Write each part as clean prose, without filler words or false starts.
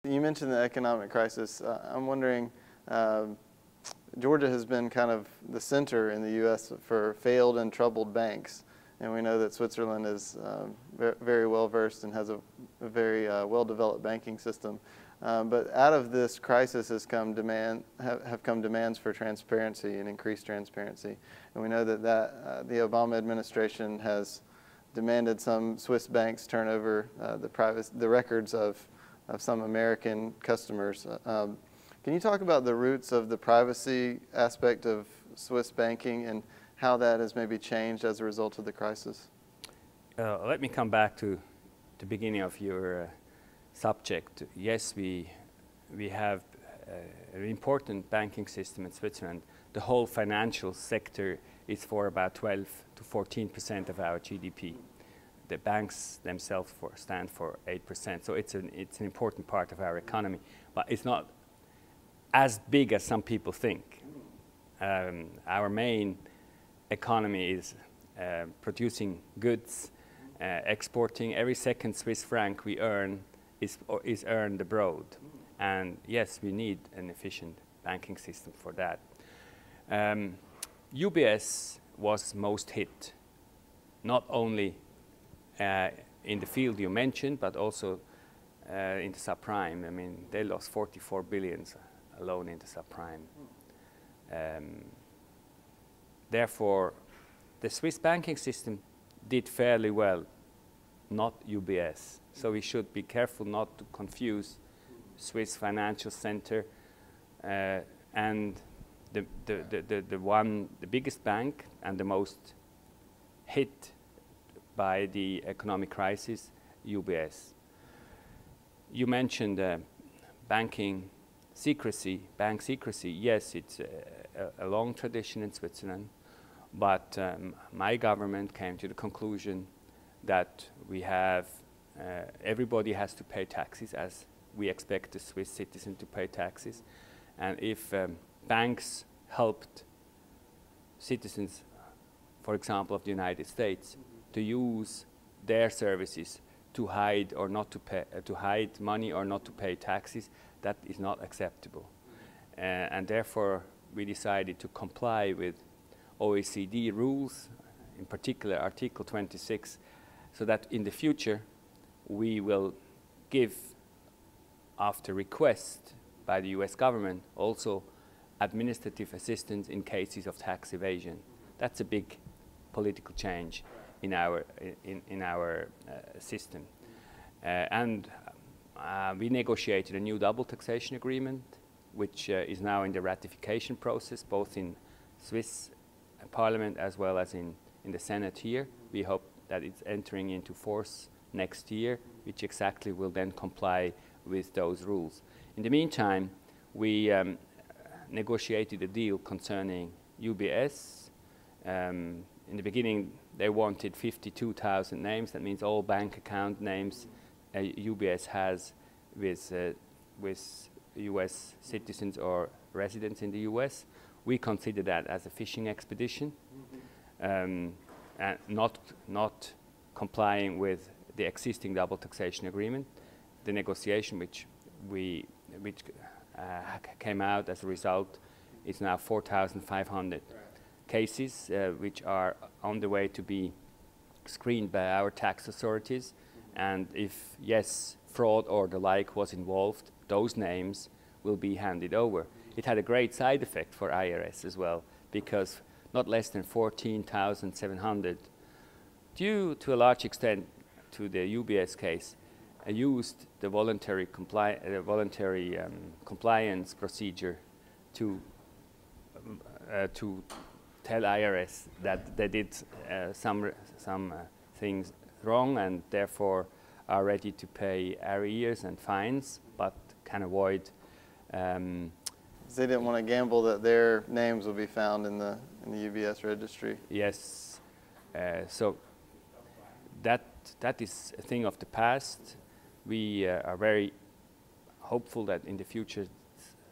You mentioned the economic crisis. I'm wondering, Georgia has been kind of the center in the U.S. for failed and troubled banks, and we know that Switzerland is very well versed and has a very well-developed banking system. But out of this crisis have come demands for transparency and increased transparency, and we know that the Obama administration has demanded some Swiss banks turn over the records of some American customers. Can you talk about the roots of the privacy aspect of Swiss banking and how that has maybe changed as a result of the crisis? Let me come back to the beginning of your subject. Yes, we have an important banking system in Switzerland. The whole financial sector is for about 12 to 14% of our GDP. The banks themselves stand for 8%, so it's an important part of our economy, but it's not as big as some people think. Our main economy is producing goods, exporting. Every second Swiss franc we earn is earned abroad, and yes, we need an efficient banking system for that. UBS was most hit, not only in the field you mentioned, but also in the subprime. I mean, they lost 44 billion alone in the subprime. Therefore, the Swiss banking system did fairly well, not UBS. So we should be careful not to confuse Swiss financial center and the biggest bank and the most hit by the economic crisis, UBS. You mentioned banking secrecy, bank secrecy. Yes, it's a long tradition in Switzerland, but my government came to the conclusion that we have, everybody has to pay taxes, as we expect the Swiss citizen to pay taxes. And if banks helped citizens, for example, of the United States, to use their services to hide or not to pay, to hide money or not to pay taxes, that is not acceptable. And therefore, we decided to comply with OECD rules, in particular Article 26, so that in the future we will give, after request by the US government, also administrative assistance in cases of tax evasion. That's a big political change in our system. We negotiated a new double taxation agreement, which is now in the ratification process, both in Swiss Parliament as well as in the Senate here. We hope that it's entering into force next year, which exactly will then comply with those rules. In the meantime, we negotiated a deal concerning UBS. In the beginning, they wanted 52,000 names. That means all bank account names UBS has with US citizens or residents in the US. We consider that as a fishing expedition, and not complying with the existing double taxation agreement. The negotiation which came out as a result is now 4,500 cases which are on the way to be screened by our tax authorities, and if yes, fraud or the like was involved, those names will be handed over. It had a great side effect for IRS as well, because not less than 14,700, due to a large extent to the UBS case, used the voluntary compliance procedure to tell IRS that they did some things wrong and therefore are ready to pay arrears and fines, but can avoid. They didn't want to gamble that their names will be found in the UBS registry. Yes, so that is a thing of the past. We are very hopeful that in the future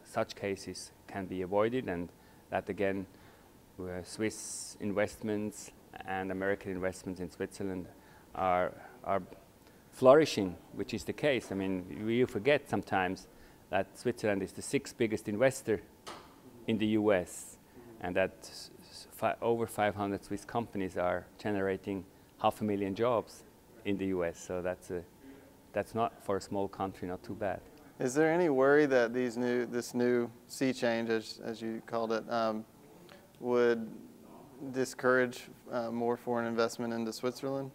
such cases can be avoided, and that again Swiss investments and American investments in Switzerland are flourishing, which is the case. I mean, we forget sometimes that Switzerland is the 6th biggest investor in the US, and that over 500 Swiss companies are generating 500,000 jobs in the US. So that's not, for a small country, not too bad. Is there any worry that this new sea change, as you called it, would discourage more foreign investment into Switzerland?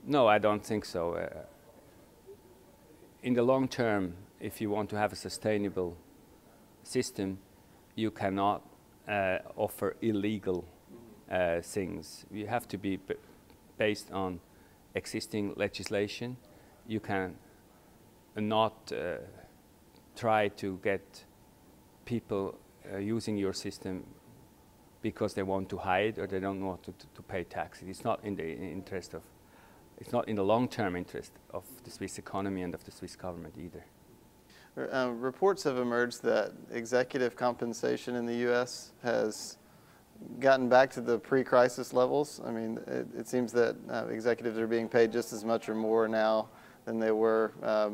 No, I don't think so. In the long term, if you want to have a sustainable system, you cannot offer illegal things. You have to be based on existing legislation. You can not try to get people using your system because they want to hide or they don't want to pay taxes. It's not in the interest of, it's not in the long-term interest of the Swiss economy and of the Swiss government either. Reports have emerged that executive compensation in the U.S. has gotten back to the pre-crisis levels. I mean, it seems that executives are being paid just as much or more now than they were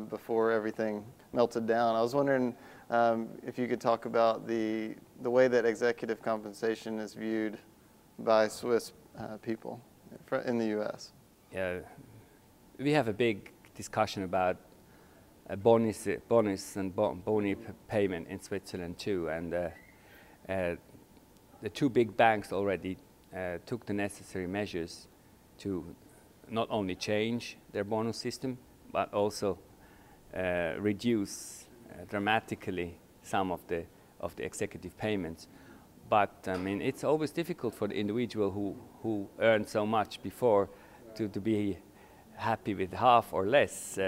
before everything melted down. I was wondering if you could talk about the way that executive compensation is viewed by Swiss people in the U.S. Yeah, we have a big discussion about bonus and boni payment in Switzerland too, and the two big banks already took the necessary measures to not only change their bonus system, but also reduce dramatically some of the executive payments. But I mean, it's always difficult for the individual who earned so much before to be happy with half or less.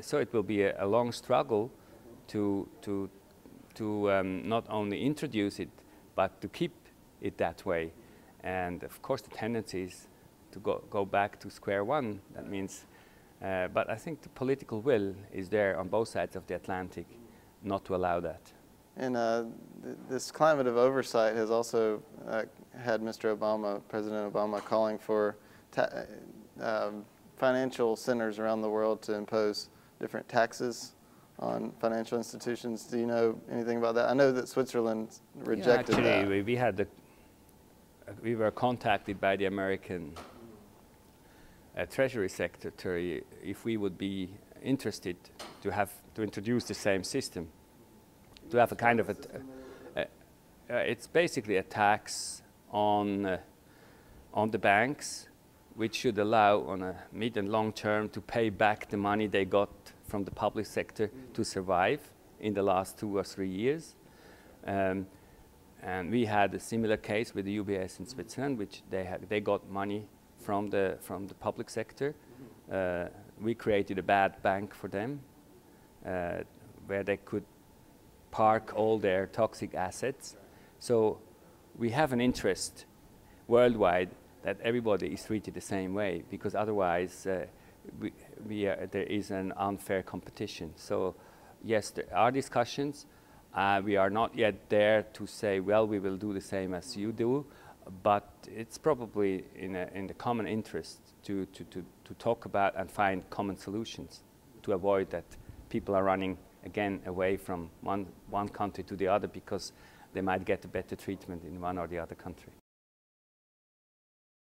So it will be a long struggle to not only introduce it, but to keep it that way. And of course, the tendency is to go back to square one. That means, but I think the political will is there on both sides of the Atlantic not to allow that. And this climate of oversight has also had Mr. Obama, President Obama, calling for financial centers around the world to impose different taxes on financial institutions. Do you know anything about that? I know that Switzerland rejected that. Actually, we were contacted by the American Treasury Secretary if we would be interested to introduce the same system, to have a kind of it's basically a tax on the banks, which should allow on a mid and long term to pay back the money they got from the public sector to survive in the last 2 or 3 years. And we had a similar case with the UBS in Switzerland, which they got money from the public sector. We created a bad bank for them, where they could park all their toxic assets. So we have an interest worldwide that everybody is treated the same way, because otherwise there is an unfair competition. So yes, there are discussions. We are not yet there to say, well, we will do the same as you do, but it's probably in the common interest to talk about and find common solutions to avoid that people are running again away from one country to the other because they might get a better treatment in one or the other country.